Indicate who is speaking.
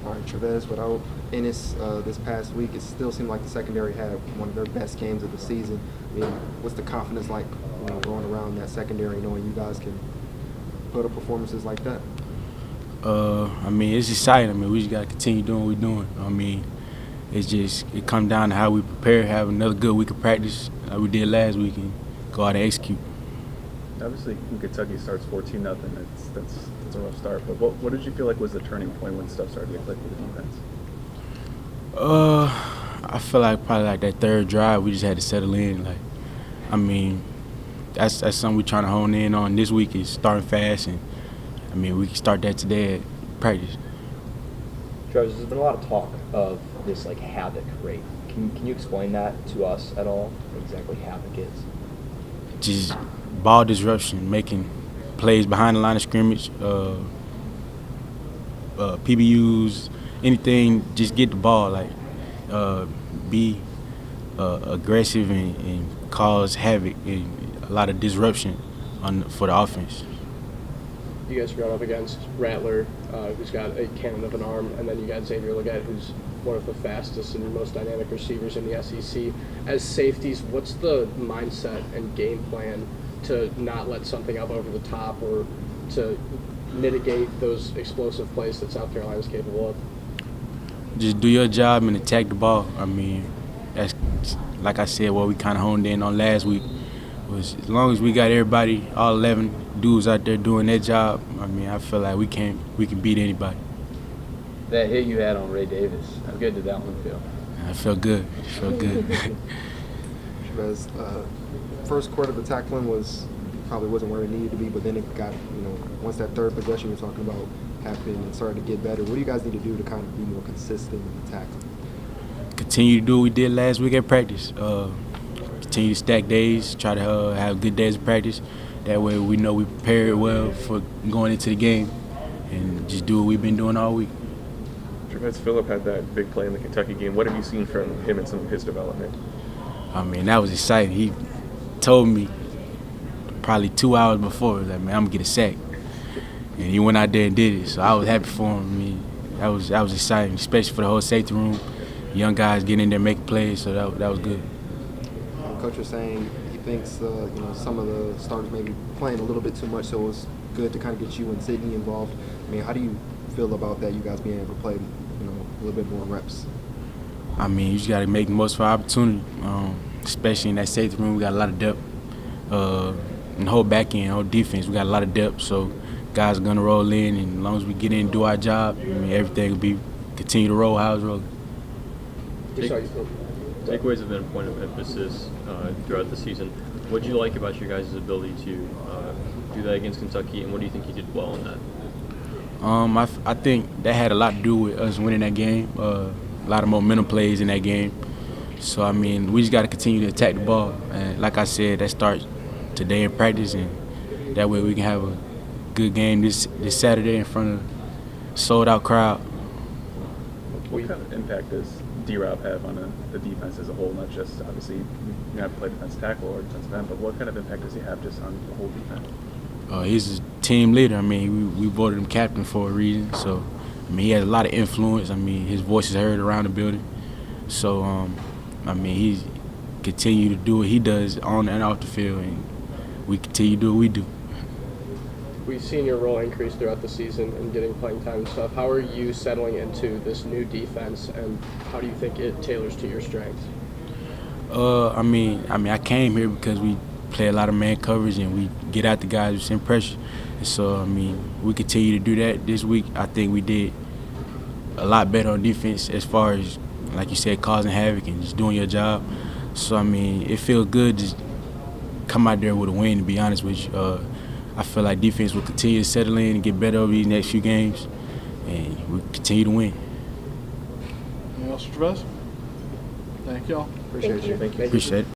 Speaker 1: All right, Tre'vez, without Ennis this past week, it still seemed like the secondary had one of their best games of the season. I mean, what's the confidence like, going around that secondary, knowing you guys can put up performances like that?
Speaker 2: I mean, it's exciting. I mean, we just got to continue doing what we're doing. I mean, it comes down to how we prepare, have another good week of practice like we did last week, and go out and execute.
Speaker 3: Obviously, when Kentucky starts 14-0, that's a rough start. But what did you feel like was the turning point when stuff started to click with the defense?
Speaker 2: I feel like probably like that third drive, we just had to settle in. Like, I mean, that's something we're trying to hone in on this week is starting fast, and I mean we can start that today at practice.
Speaker 4: Tre'vez, there's been a lot of talk of this like havoc rate. Can you explain that to us at all? What exactly havoc is?
Speaker 2: Just ball disruption, making plays behind the line of scrimmage, PBUs, anything. Just get the ball, like be aggressive and cause havoc and a lot of disruption for the offense.
Speaker 5: You guys are going up against Rattler, who's got a cannon of an arm, and then you got Xavier Legette, who's one of the fastest and most dynamic receivers in the SEC. As safeties, what's the mindset and game plan to not let something up over the top or to mitigate those explosive plays that South Carolina's capable of?
Speaker 2: Just do your job and attack the ball. I mean, that's like I said, what we kind of honed in on last week was as long as we got everybody, all 11 dudes out there doing their job, I mean, I feel like we can beat anybody.
Speaker 6: That hit you had on Ray Davis, how good did that one feel?
Speaker 2: I felt good. It felt good.
Speaker 1: Tre'vez, first quarter of the tackling probably wasn't where it needed to be, but then it got, once that third possession you're talking about happened and started to get better. What do you guys need to do to kind of be more consistent in the tackling?
Speaker 2: Continue to do what we did last week at practice. Continue to stack days, try to have good days of practice. That way we know we prepared well for going into the game and just do what we've been doing all week.
Speaker 3: Tre'vez Phillip had that big play in the Kentucky game. What have you seen from him and some of his development?
Speaker 2: I mean, that was exciting. He told me probably 2 hours before, like, man, I'm gonna get a sack. And he went out there and did it, so I was happy for him. I mean, that was exciting, especially for the whole safety room. Young guys getting in there making plays, so that was good.
Speaker 1: Coach was saying he thinks some of the starters may be playing a little bit too much, so it was good to kind of get you and Sydney involved. I mean, how do you feel about that? You guys being able to play, a little bit more reps.
Speaker 2: I mean, you just got to make the most of our opportunity, especially in that safety room. We got a lot of depth. In the whole back end, whole defense, we got a lot of depth. So guys are gonna roll in, and as long as we get in and do our job, I mean, everything will continue to roll how it's rolling.
Speaker 7: Takeaways have been a point of emphasis throughout the season. What do you like about your guys' ability to do that against Kentucky, and what do you think you did well in that?
Speaker 2: I think that had a lot to do with us winning that game. A lot of momentum plays in that game. So, I mean, we just got to continue to attack the ball. And like I said, that starts today in practice, and that way we can have a good game this Saturday in front of a sold-out crowd.
Speaker 3: What kind of impact does D-Rob have on the defense as a whole, not just, obviously, you have to play defensive tackle or defensive end, but what kind of impact does he have just on the whole defense?
Speaker 2: He's a team leader. I mean, we voted him captain for a reason. So, I mean, he has a lot of influence. I mean, his voice is heard around the building. So, I mean, he's continue to do what he does on and off the field, and we continue to do what we do.
Speaker 5: We've seen your role increase throughout the season and getting playing time and stuff. How are you settling into this new defense, and how do you think it tailors to your strengths?
Speaker 2: I mean, I came here because we play a lot of man coverage and we get out the guys who send pressure. And so, I mean, we continue to do that this week. I think we did a lot better on defense as far as, like you said, causing havoc and just doing your job. So, I mean, it feels good to come out there with a win, to be honest with you. I feel like defense will continue to settle in and get better over these next few games, and we'll continue to win.
Speaker 8: Anything else, Tre'vez? Thank y'all.
Speaker 1: Appreciate you.
Speaker 2: Appreciate it.